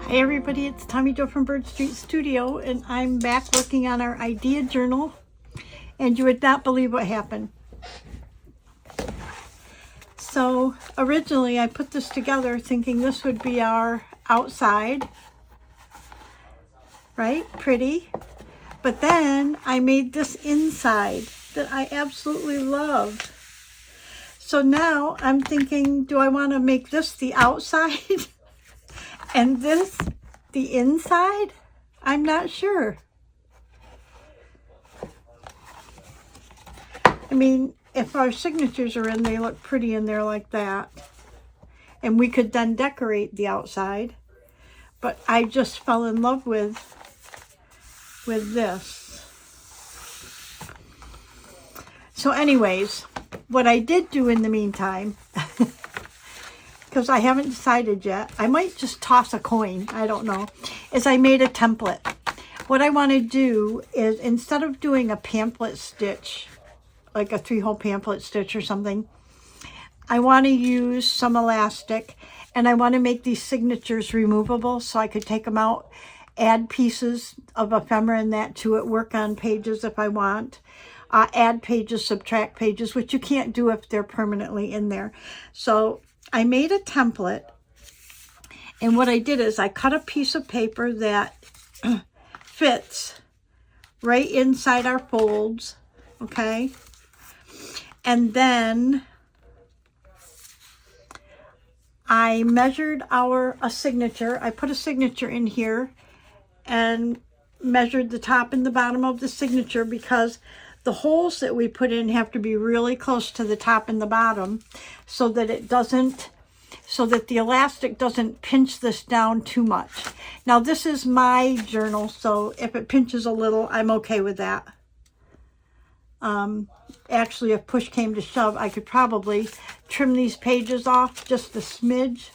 Hey everybody, it's Tommy Jo from Bird Street Studio, and I'm back working on our idea journal, and you would not believe what happened. So originally I put this together thinking this would be our outside, right? Pretty. But then I made this inside that I absolutely love. So now I'm thinking, do I want to make this the outside and this the inside? I'm not sure. I mean, if our signatures are in, they look pretty in there like that. And we could then decorate the outside. But I just fell in love with this. So anyways, what I did do in the meantime, because I haven't decided yet, I might just toss a coin, I don't know, is I made a template. What I want to do is, instead of doing a pamphlet stitch, like a 3-hole pamphlet stitch or something, I want to use some elastic, and I want to make these signatures removable so I could take them out, add pieces of ephemera and that to it, work on pages if I want, add pages, subtract pages, which you can't do if they're permanently in there. So I made a template, and what I did is I cut a piece of paper that fits right inside our folds, okay? And then I measured a signature. I put a signature in here and measured the top and the bottom of the signature, because the holes that we put in have to be really close to the top and the bottom so that the elastic doesn't pinch this down too much. Now this is my journal, so if it pinches a little, I'm okay with that. Actually, if push came to shove, I could probably trim these pages off just a smidge,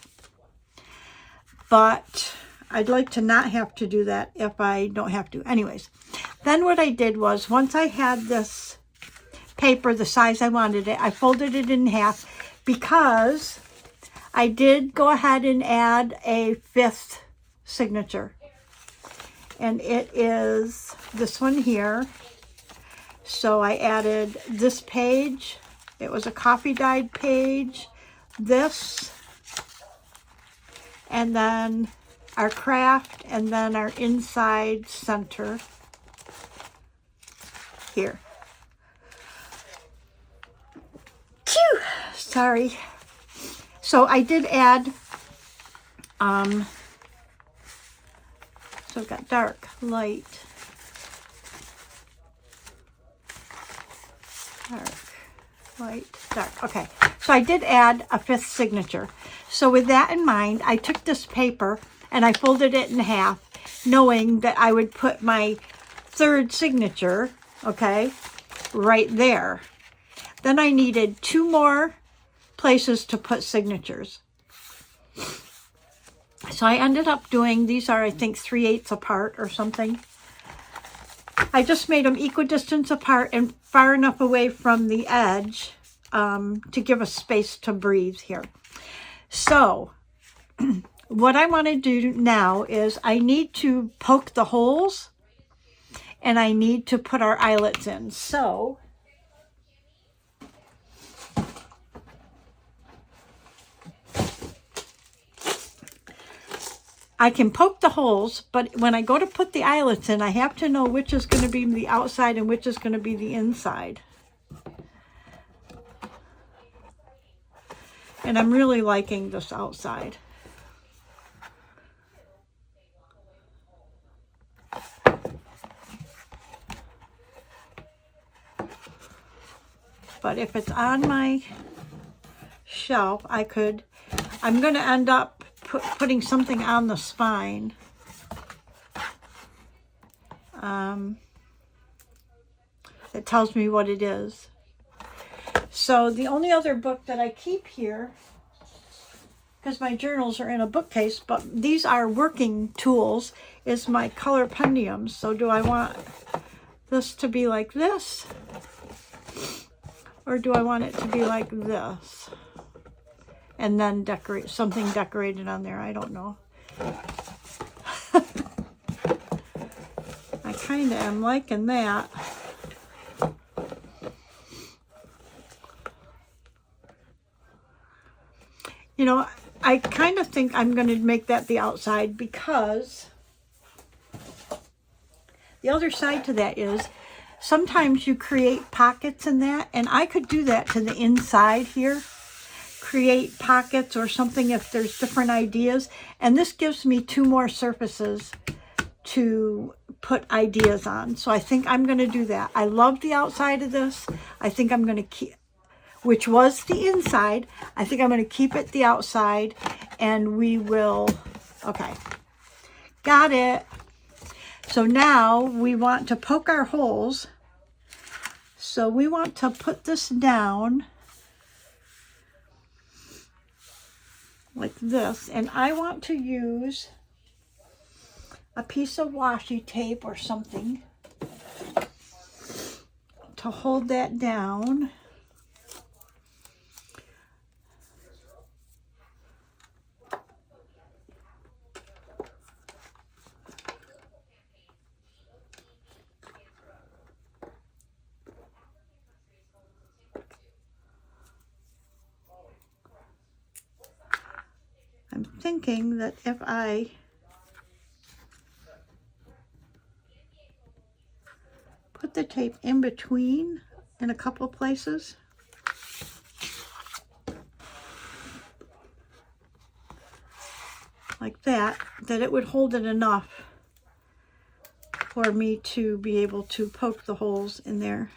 but I'd like to not have to do that if I don't have to. Anyways, then what I did was, once I had this paper the size I wanted it, I folded it in half, because I did go ahead and add a 5th signature. And it is this one here. So I added this page. It was a coffee dyed page. This. And then our craft, and then our inside center here. Phew, sorry. So I did add, so I've got dark, light, dark, light, dark. Okay, so I did add a 5th signature. So with that in mind, I took this paper and I folded it in half, knowing that I would put my 3rd signature, okay, right there. Then I needed 2 more places to put signatures. So I ended up doing, these are, I think, 3/8 apart or something. I just made them equidistant apart and far enough away from the edge to give us space to breathe here. So what I want to do now is I need to poke the holes, and I need to put our eyelets in. So I can poke the holes, but when I go to put the eyelets in, I have to know which is going to be the outside and which is going to be the inside. And I'm really liking this outside. But if it's on my shelf, I'm going to end up putting something on the spine. That tells me what it is. So the only other book that I keep here, because my journals are in a bookcase, but these are working tools, is my color pendiums. So do I want this to be like this? Or do I want it to be like this? And then decorate something decorated on there. I don't know. kind of am liking that. You know, I kind of think I'm going to make that the outside, because the other side to that is sometimes you create pockets in that, and I could do that to the inside here. Create pockets or something if there's different ideas. And this gives me 2 more surfaces to put ideas on. So I think I'm going to do that. I love the outside of this. I think I'm going to keep, which was the inside. I think I'm going to keep it the outside, and we will, okay, got it. So now we want to poke our holes. So we want to put this down like this, and I want to use a piece of washi tape or something to hold that down. I'm thinking that if I put the tape in between in a couple of places, like that, that it would hold it enough for me to be able to poke the holes in there.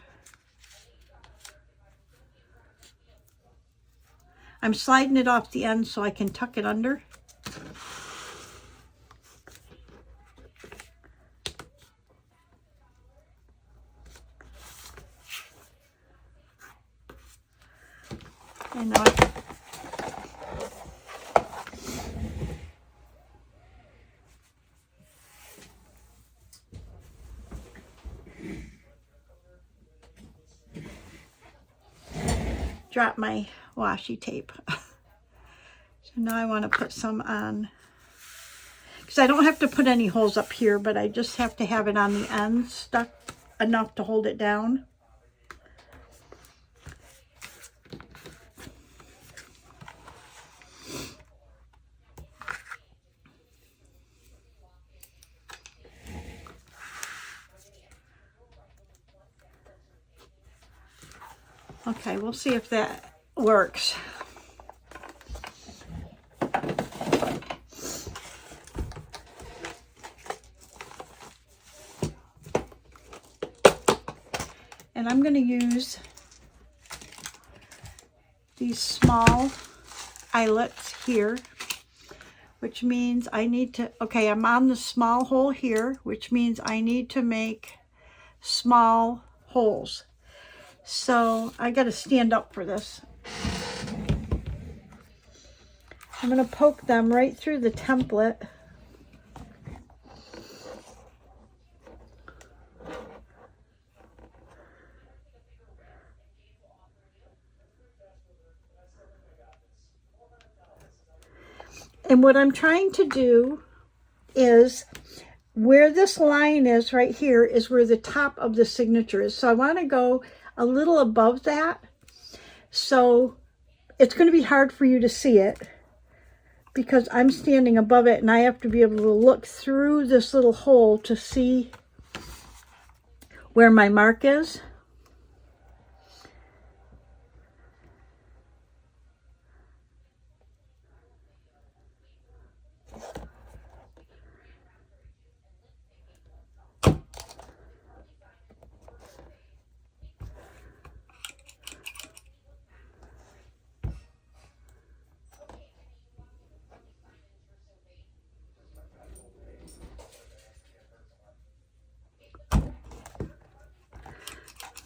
I'm sliding it off the end so I can tuck it under. I know it. Drop my washi tape. So now I want to put some on, because I don't have to put any holes up here, but I just have to have it on the end stuck enough to hold it down. Okay, we'll see if that works. And I'm going to use these small eyelets here, which means I need to, okay, I'm on the small hole here, which means I need to make small holes. So I got to stand up for this. I'm going to poke them right through the template. And what I'm trying to do is, where this line is right here is where the top of the signature is. So I want to go a little above that. So it's going to be hard for you to see it because I'm standing above it, and I have to be able to look through this little hole to see where my mark is.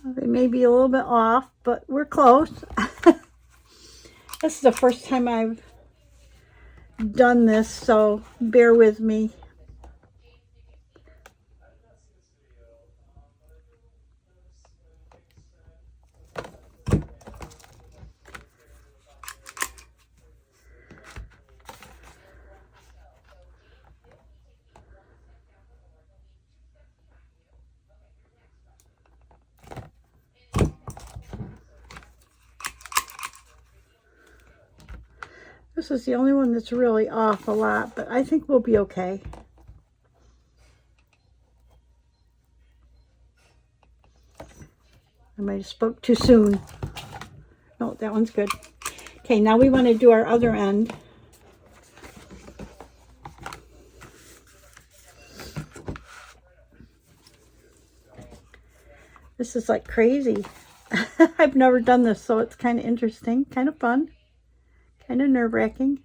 They may be a little bit off, but we're close. This is the first time I've done this, so bear with me. This is the only one that's really off a lot, but I think we'll be okay. I might have spoke too soon. No, that one's good. Okay, now we want to do our other end. This is like crazy. I've never done this, so it's kind of interesting, kind of fun, kind of nerve-wracking.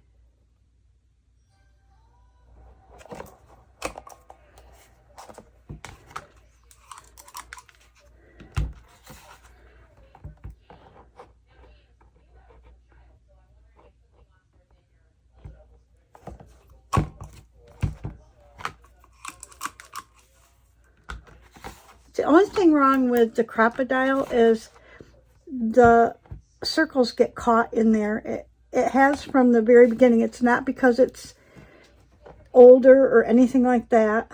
The only thing wrong with the crocodile is the circles get caught in there. It has from the very beginning. It's not because it's older or anything like that.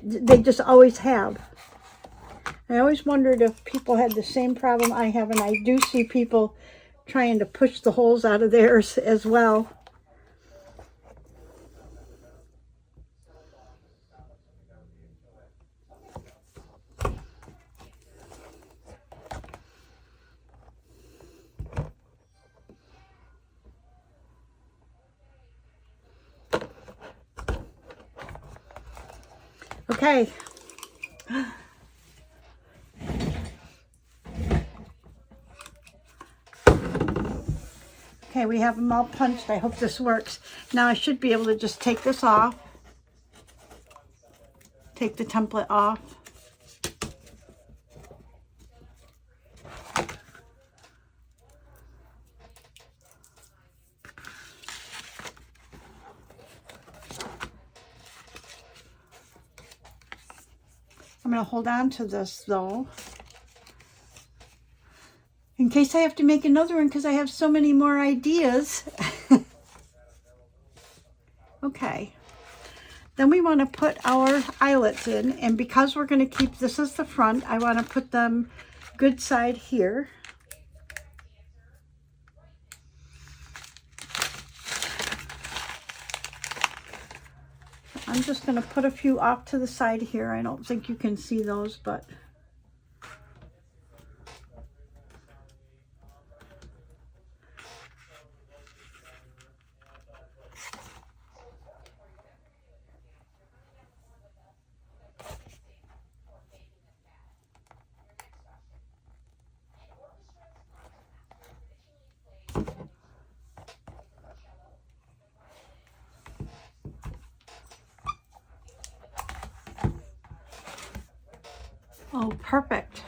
They just always have. I always wondered if people had the same problem I have, and I do see people trying to push the holes out of theirs as well. Okay. Okay, we have them all punched. I hope this works. Now I should be able to just take this off. Take the template off. I'm going to hold on to this though, in case I have to make another one, because I have so many more ideas. Okay, then we want to put our eyelets in, and because we're going to keep this as the front, I want to put them good side here. I'm just going to put a few off to the side here. I don't think you can see those, but oh, perfect.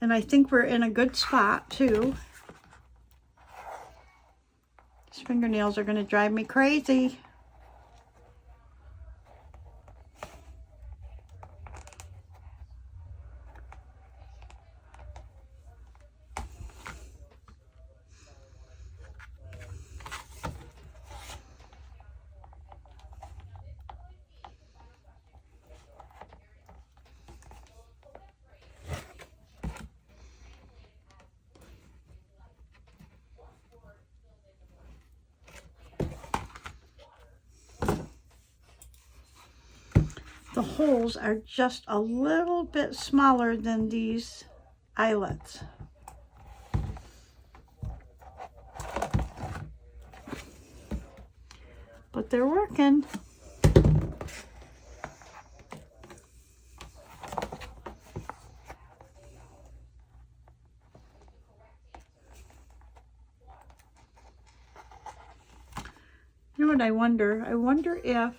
And I think we're in a good spot too. These fingernails are going to drive me crazy. The holes are just a little bit smaller than these eyelets. But they're working. You know what I wonder? I wonder if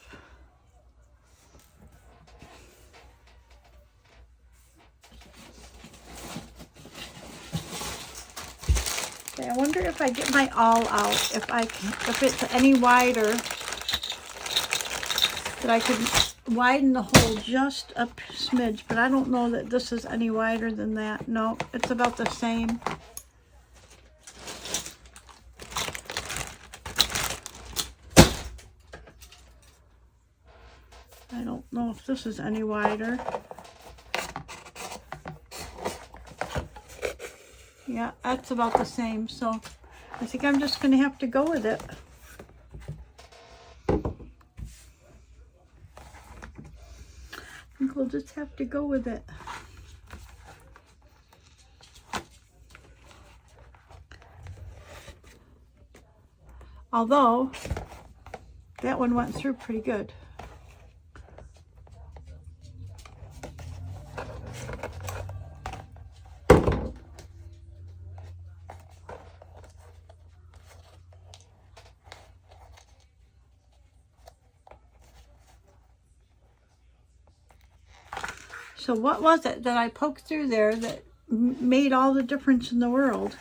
I wonder if I get my awl out, if it's any wider, that I could widen the hole just a smidge, but I don't know that this is any wider than that. No, it's about the same. I don't know if this is any wider. Yeah, that's about the same, so I think I'm just going to have to go with it. I think we'll just have to go with it. Although, that one went through pretty good. So what was it that I poked through there that made all the difference in the world?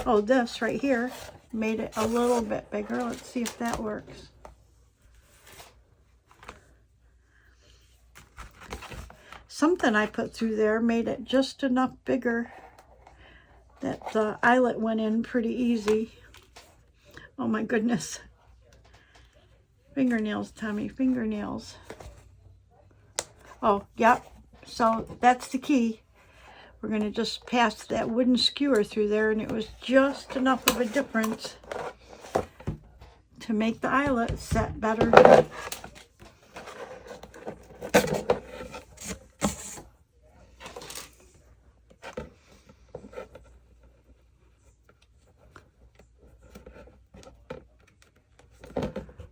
Oh, this right here made it a little bit bigger. Let's see if that works. Something I put through there made it just enough bigger that the eyelet went in pretty easy. Oh my goodness. Fingernails, Tommy, fingernails. Oh, yep. So that's the key. We're going to just pass that wooden skewer through there, and it was just enough of a difference to make the eyelet set better.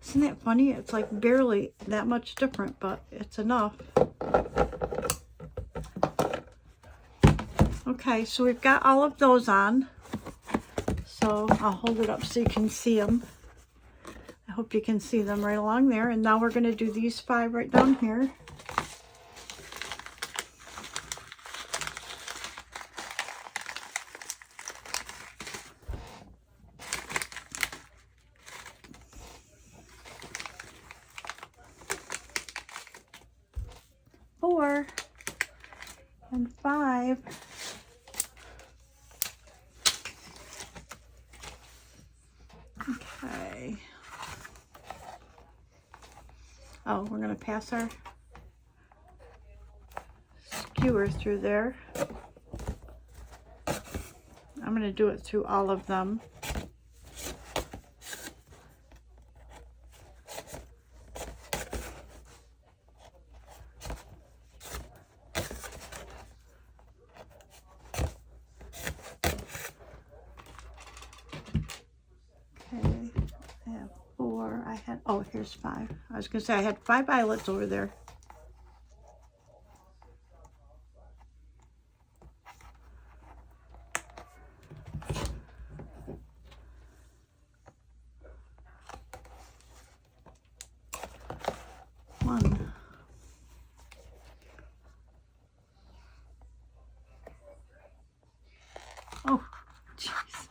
Isn't that funny? It's like barely that much different, but it's enough. Okay, so we've got all of those on. So I'll hold it up so you can see them. I hope you can see them right along there. And now we're going to do these 5 right down here. Four and 5. Okay. Oh, we're going to pass our skewer through there. I'm going to do it through all of them. Oh, here's 5. I was going to say I had 5 eyelets over there. One. Oh, jeez.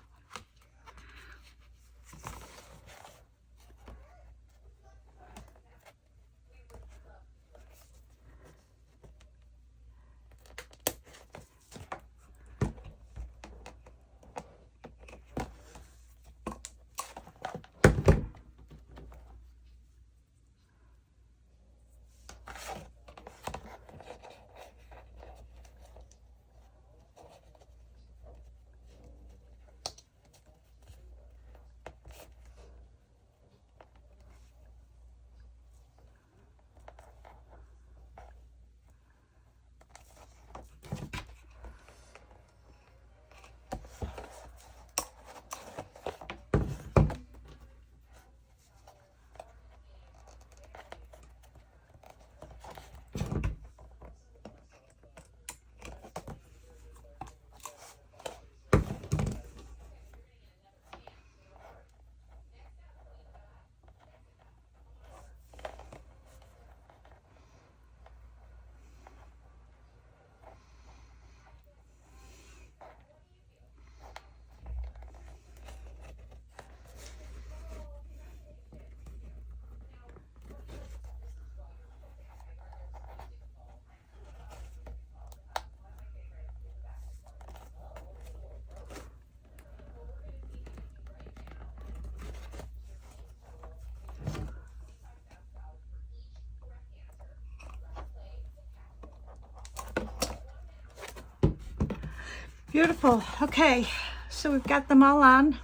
Beautiful. Okay, so we've got them all on.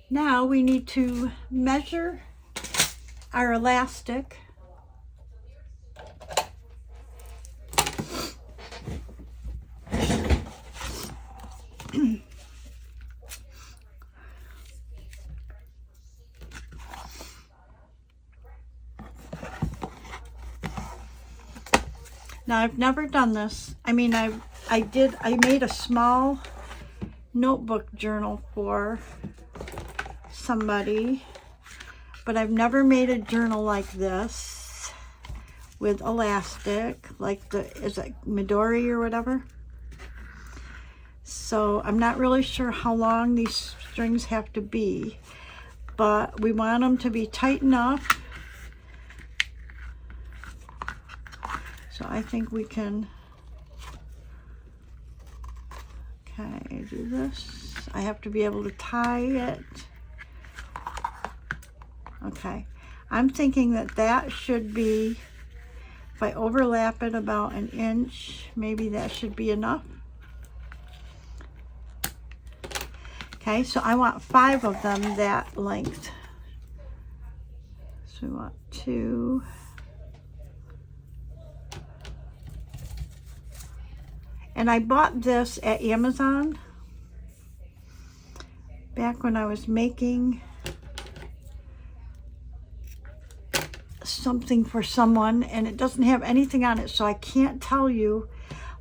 Now we need to measure our elastic. Now I've never done this. I mean, I made a small notebook journal for somebody, but I've never made a journal like this with elastic, like is it Midori or whatever? So I'm not really sure how long these strings have to be, but we want them to be tight enough. So I think we can, okay, do this. I have to be able to tie it. Okay, I'm thinking that should be, if I overlap it about an inch, maybe that should be enough. Okay, so I want 5 of them that length. So we want 2. And I bought this at Amazon back when I was making something for someone, and it doesn't have anything on it, so I can't tell you.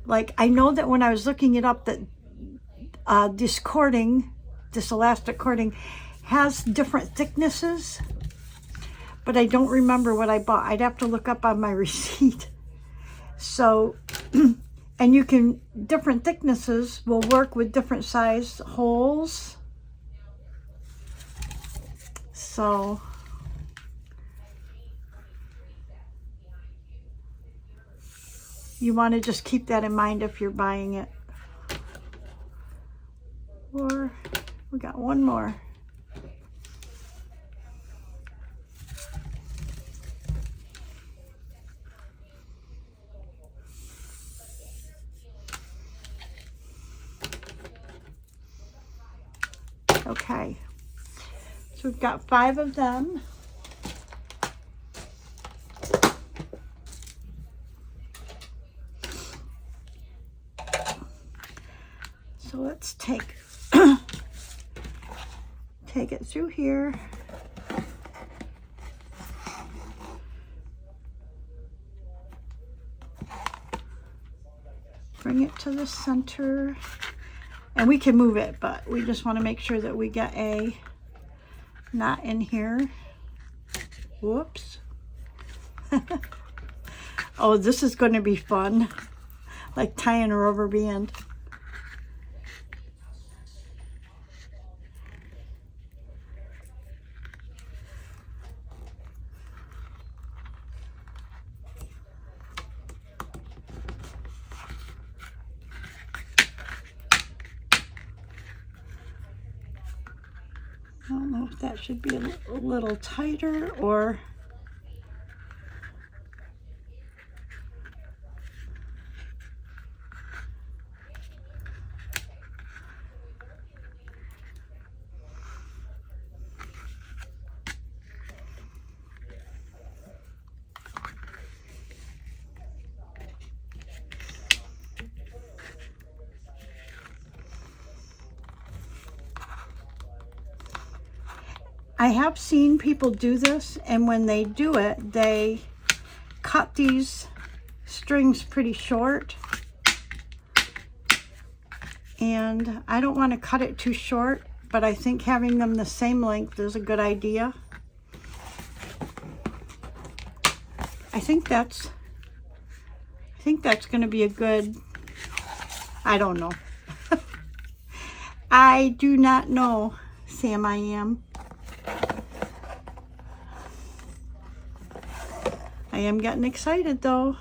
Like, I know that when I was looking it up that this elastic cording has different thicknesses, but I don't remember what I bought. I'd have to look up on my receipt. So and you can, different thicknesses will work with different size holes. So you want to just keep that in mind if you're buying it. Or we got one more. Okay, so we've got 5 of them. So let's take it through here. Bring it to the center. And we can move it, but we just want to make sure that we get a knot in here. Whoops. Oh, this is going to be fun. Like tying a rubber band. I don't know if that should be a little tighter or I have seen people do this, and when they do it, they cut these strings pretty short. And I don't want to cut it too short, but I think having them the same length is a good idea. I think that's going to be a good, I don't know. I do not know, Sam, I am. I am getting excited though.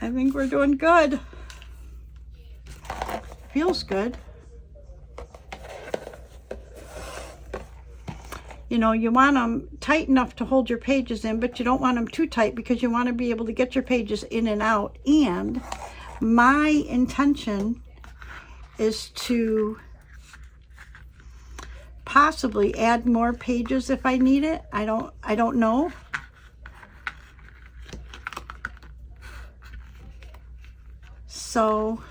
I think we're doing good. Feels good. You know, you want them tight enough to hold your pages in, but you don't want them too tight because you want to be able to get your pages in and out. And my intention is to possibly add more pages if I need it. I don't know. So,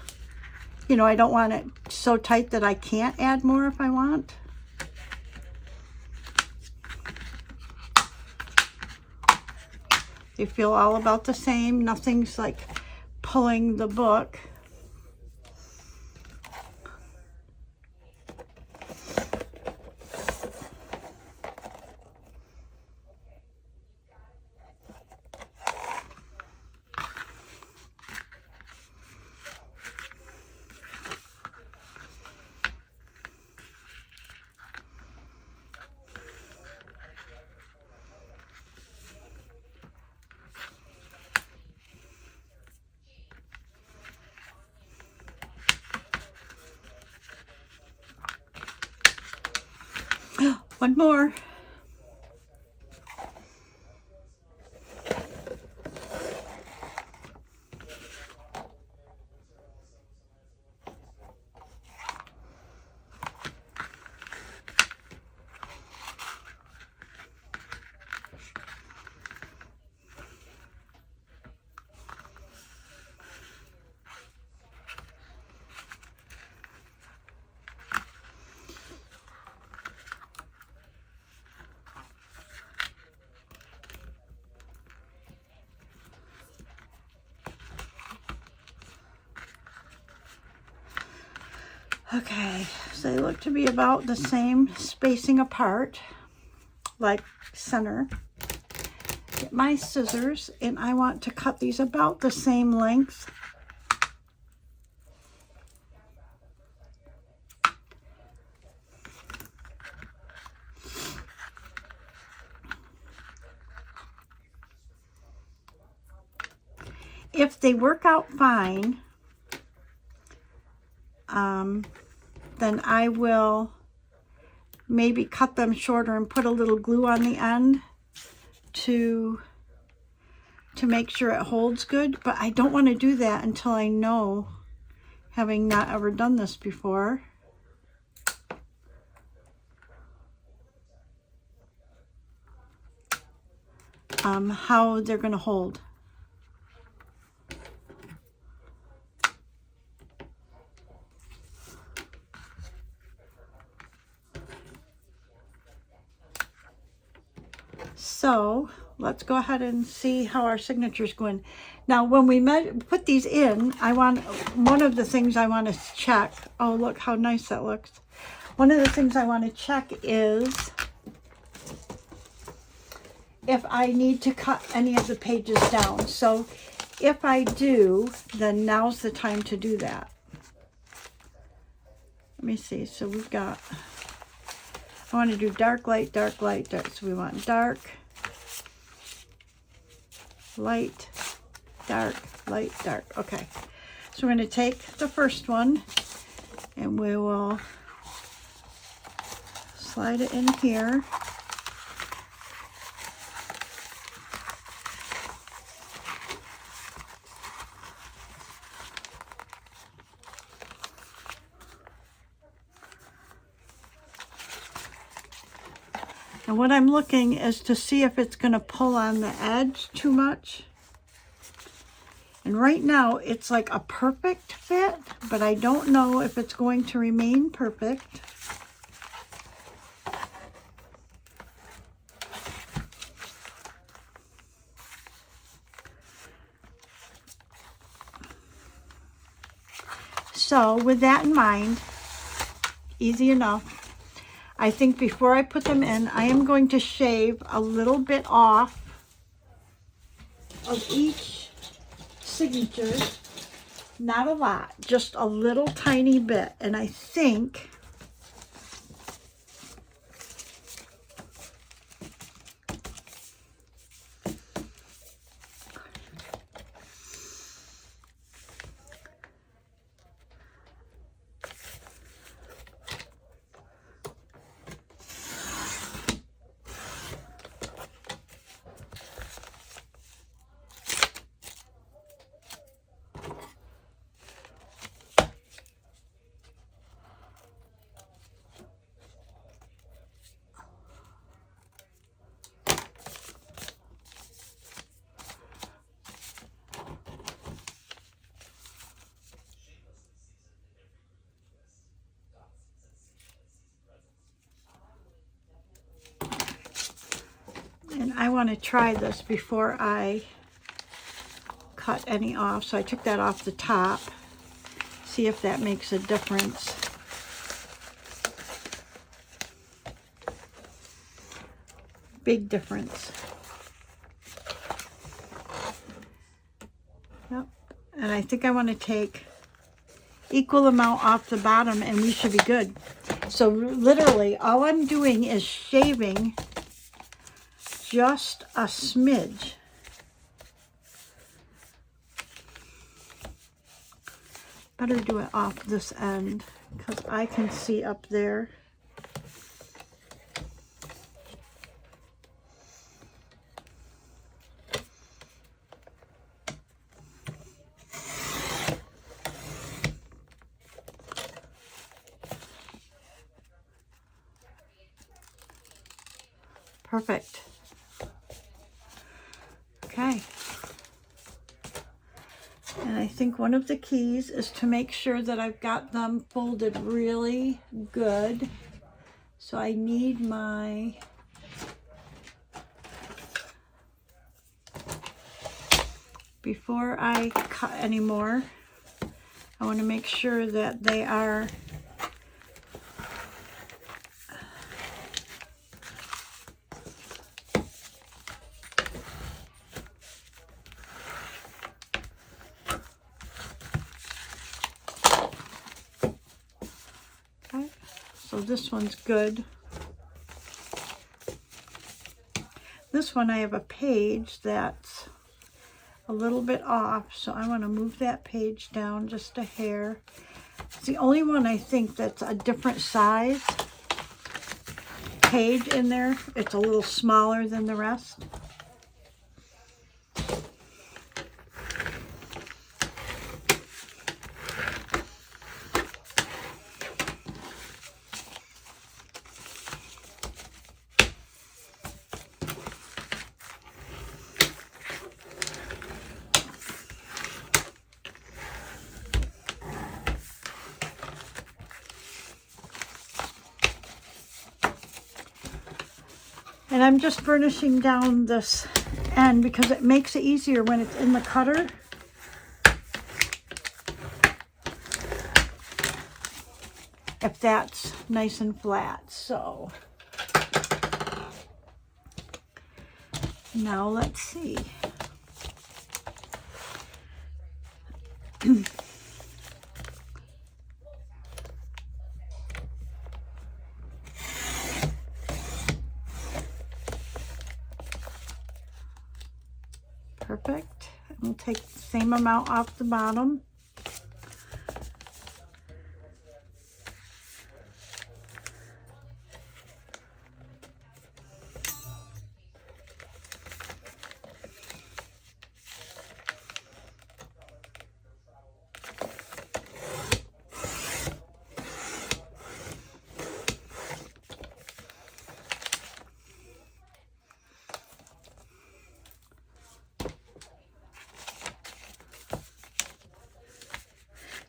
you know, I don't want it so tight that I can't add more if I want. They feel all about the same. Nothing's like pulling the book. One more. Okay, so they look to be about the same spacing apart, like center. Get my scissors, and I want to cut these about the same length. If they work out fine, then I will maybe cut them shorter and put a little glue on the end to make sure it holds good. But I don't want to do that until I know, having not ever done this before. How they're going to hold. So let's go ahead and see how our signature's going. Now, when we put these in, one of the things I want to check. Oh, look how nice that looks. One of the things I want to check is if I need to cut any of the pages down. So if I do, then now's the time to do that. Let me see. So we've got, I want to do dark, light, dark, light, dark. So we want dark, light, dark, light, dark. Okay. So we're going to take the first one and we will slide it in here. And what I'm looking is to see if it's going to pull on the edge too much. And right now it's like a perfect fit, but I don't know if it's going to remain perfect. So with that in mind, easy enough. I think before I put them in, I am going to shave a little bit off of each signature. Not a lot, just a little tiny bit. And I think I want to try this before I cut any off. So I took that off the top. See if that makes a difference. Big difference. Yep. And I think I want to take equal amount off the bottom and we should be good. So literally all I'm doing is shaving just a smidge. Better do it off this end because I can see up there. Perfect. Okay. And I think one of the keys is to make sure that I've got them folded really good. So I need my before I cut anymore, I want to make sure that they are okay. So this one's good. This one I have a page that's a little bit off, so I want to move that page down just a hair. It's the only one I think that's a different size page in there. It's a little smaller than the rest. And I'm just burnishing down this end because it makes it easier when it's in the cutter. If that's nice and flat. So now let's see. Perfect. And we'll take the same amount off the bottom.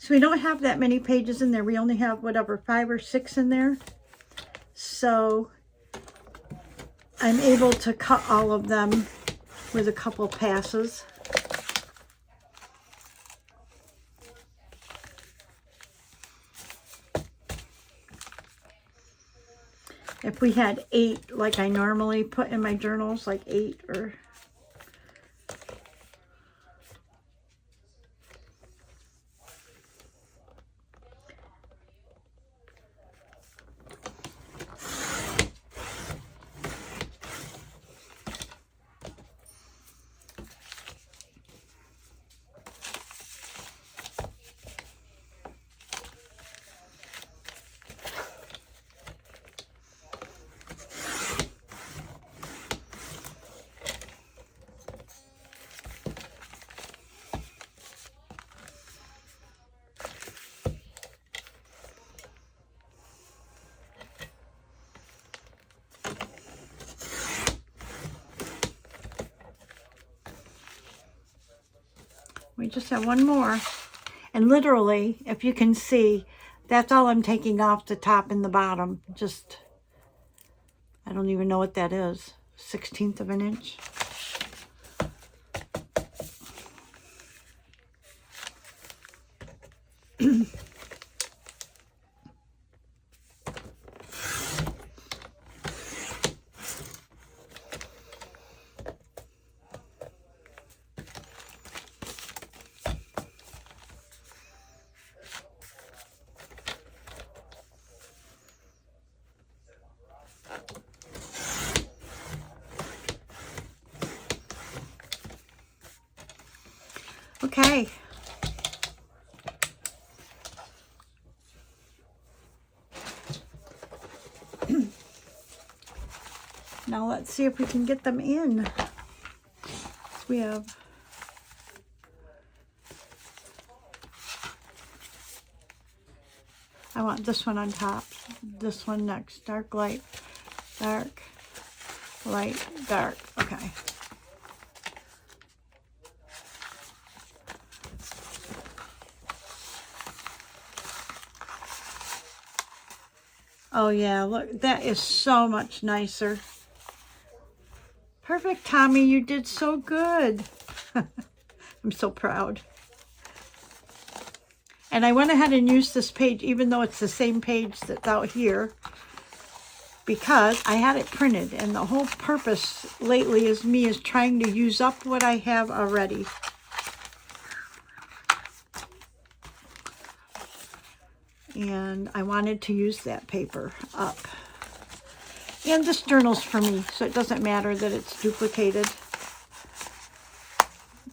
So we don't have that many pages in there. We only have whatever 5 or 6 in there. So I'm able to cut all of them with a couple passes. If we had 8 like I normally put in my journals, like 8 or we just have one more. And literally, if you can see, that's all I'm taking off the top and the bottom. Just, I don't even know what that is. 1/16 of an inch. Okay. Now let's see if we can get them in. We have I want this one on top, this one next. Dark, light, dark, light, dark. Okay. Oh yeah, look, that is so much nicer. Perfect, Tommy, you did so good. I'm so proud. And I went ahead and used this page, even though it's the same page that's out here, because I had it printed. And the whole purpose lately is trying to use up what I have already. And I wanted to use that paper up. And this journal's for me, so it doesn't matter that it's duplicated.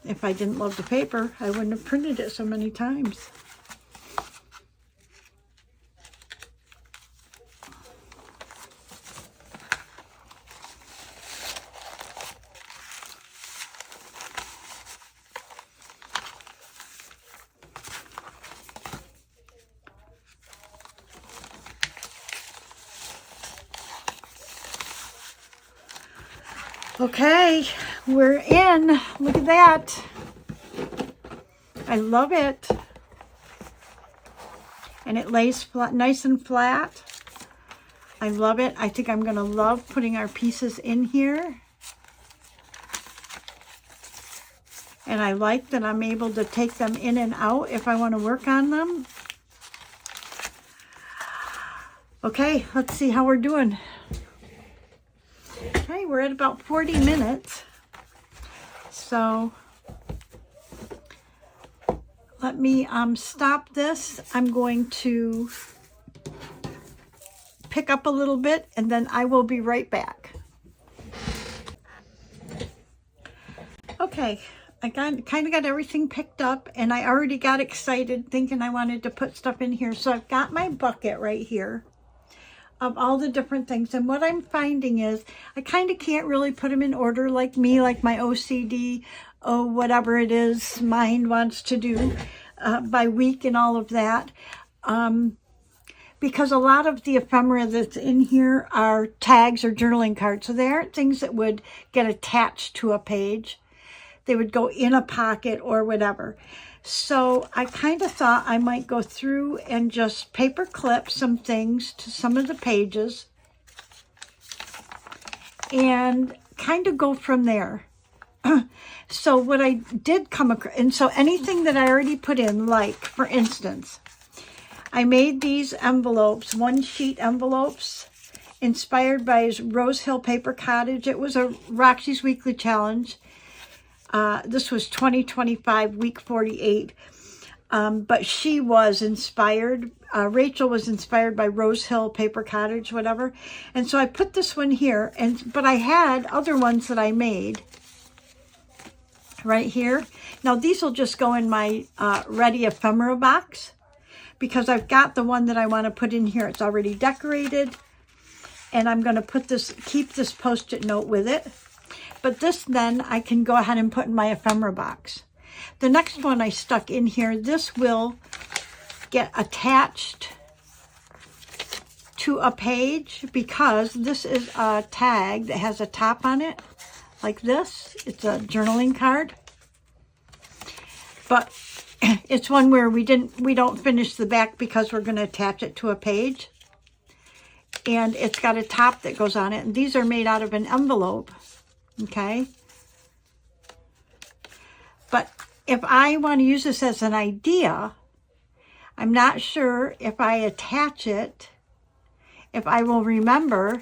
If I didn't love the paper, I wouldn't have printed it so many times. Okay, we're in. Look at that. I love it. And it lays flat, nice and flat. I love it. I think I'm going to love putting our pieces in here. And I like that I'm able to take them in and out if I want to work on them. Okay, let's see how we're doing. Okay, we're at about 40 minutes. So let me stop this. I'm going to pick up a little bit and then I will be right back. Okay, I kind of got everything picked up and I already got excited thinking I wanted to put stuff in here. So I've got my bucket right here of all the different things. And what I'm finding is I kind of can't really put them in order like me, like my OCD, oh, whatever it is, mind wants to do by week and all of that. Because a lot of the ephemera that's in here are tags or journaling cards. So they aren't things that would get attached to a page. They would go in a pocket or whatever. So I kind of thought I might go through and just paper clip some things to some of the pages and kind of go from there. So what I did come across, and so anything that I already put in, like for instance, I made these envelopes, 1-sheet envelopes, inspired by Rose Hill Paper Cottage. It was a Roxy's Weekly Challenge. This was 2025, week 48. But she was inspired, Rachel was inspired by Rose Hill Paper Cottage, whatever. And so I put this one here, but I had other ones that I made right here. Now these will just go in my ready ephemera box because I've got the one that I want to put in here. It's already decorated. And I'm going to put this, keep this Post-it note with it. But this then I can go ahead and put in my ephemera box. The next one I stuck in here, this will get attached to a page because this is a tag that has a top on it, like this. It's a journaling card. But it's one where we don't finish the back because we're going to attach it to a page. and it's got a top that goes on it. And these are made out of an envelope, okay? But if I want to use this as an idea, I'm not sure if I attach it, if I will remember.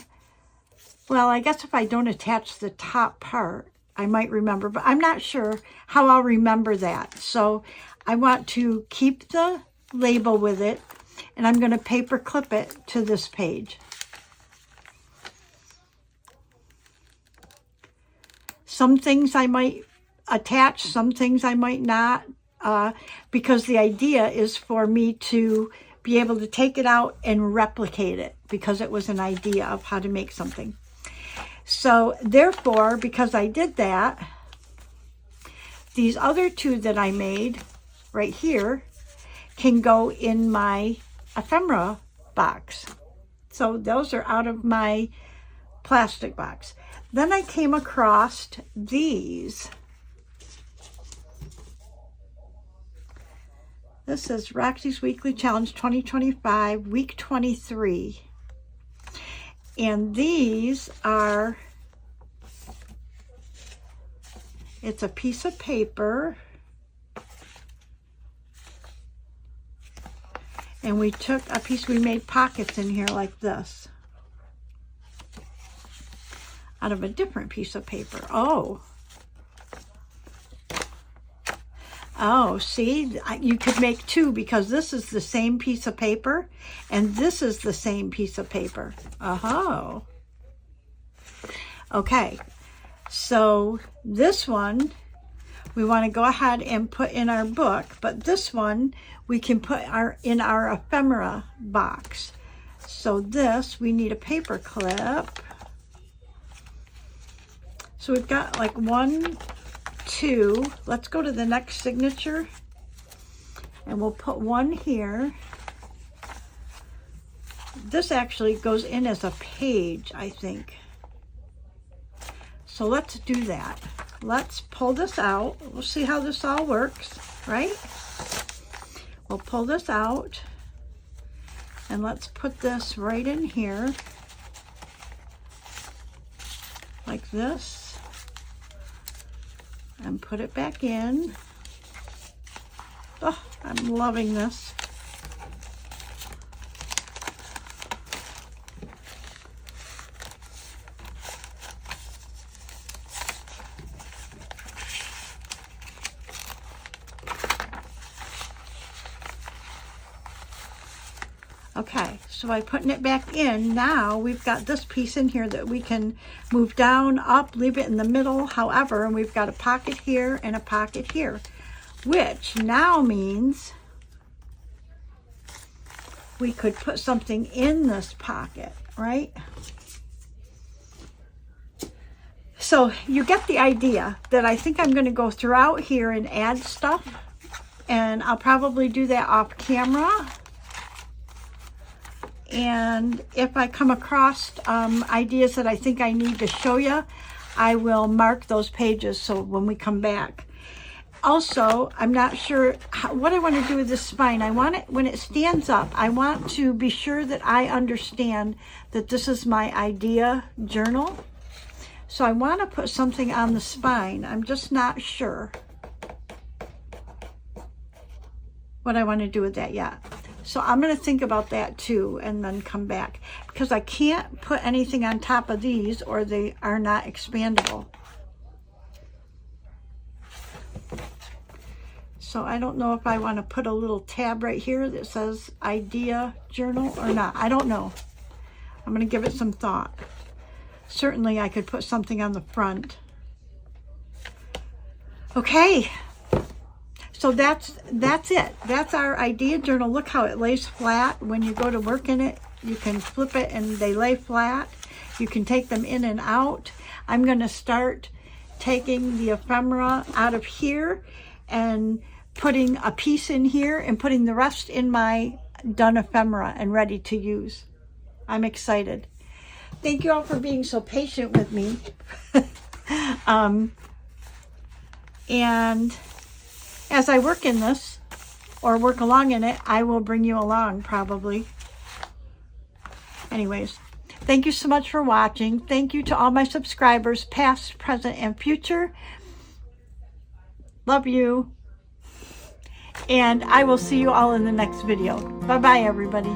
Well, I guess if I don't attach the top part, I might remember, but I'm not sure how I'll remember that. So I want to keep the label with it, and I'm going to paper clip it to this page. Some things I might attach, some things I might not, because the idea is for me to be able to take it out and replicate it, because it was an idea of how to make something. So therefore, because I did that, these other two that I made right here can go in my ephemera box. So those are out of my plastic box. Then I came across these. This is Roxy's Weekly Challenge 2025, week 23. And these are, it's a piece of paper. And we took a piece, we made pockets in here like this, out of a different piece of paper. Oh, see, you could make two, because this is the same piece of paper and this is the same piece of paper. Oh. Okay, so this one we want to go ahead and put in our book, but this one we can put in our ephemera box. So this, we need a paper clip. So we've got like 1, 2. Let's go to the next signature, and we'll put one here. This actually goes in as a page, I think. So let's do that. Let's pull this out. We'll see how this all works, right? We'll pull this out, and let's put this right in here, like this, and put it back in. Oh, I'm loving this. Okay, so by putting it back in, now we've got this piece in here that we can move down, up, leave it in the middle, however, and we've got a pocket here and a pocket here, which now means we could put something in this pocket, right? So you get the idea that I think I'm going to go throughout here and add stuff, and I'll probably do that off camera. And if I come across ideas that I think I need to show you, I will mark those pages so when we come back. Also, I'm not sure what I want to do with this spine. I want it, when it stands up, I want to be sure that I understand that this is my idea journal. So I want to put something on the spine. I'm just not sure what I want to do with that yet. So I'm going to think about that too and then come back, because I can't put anything on top of these or they are not expandable. So I don't know if I want to put a little tab right here that says idea journal or not. I don't know. I'm going to give it some thought. Certainly I could put something on the front. Okay. So that's it. That's our idea journal. Look how it lays flat. When you go to work in it, you can flip it and they lay flat. You can take them in and out. I'm going to start taking the ephemera out of here and putting a piece in here and putting the rest in my done ephemera and ready to use. I'm excited. Thank you all for being so patient with me. And as I work in this, or work along in it, I will bring you along probably. Anyways, Thank you so much for watching. Thank you to all my subscribers, past, present, and future. Love you. And I will see you all in the next video. Bye-bye, everybody.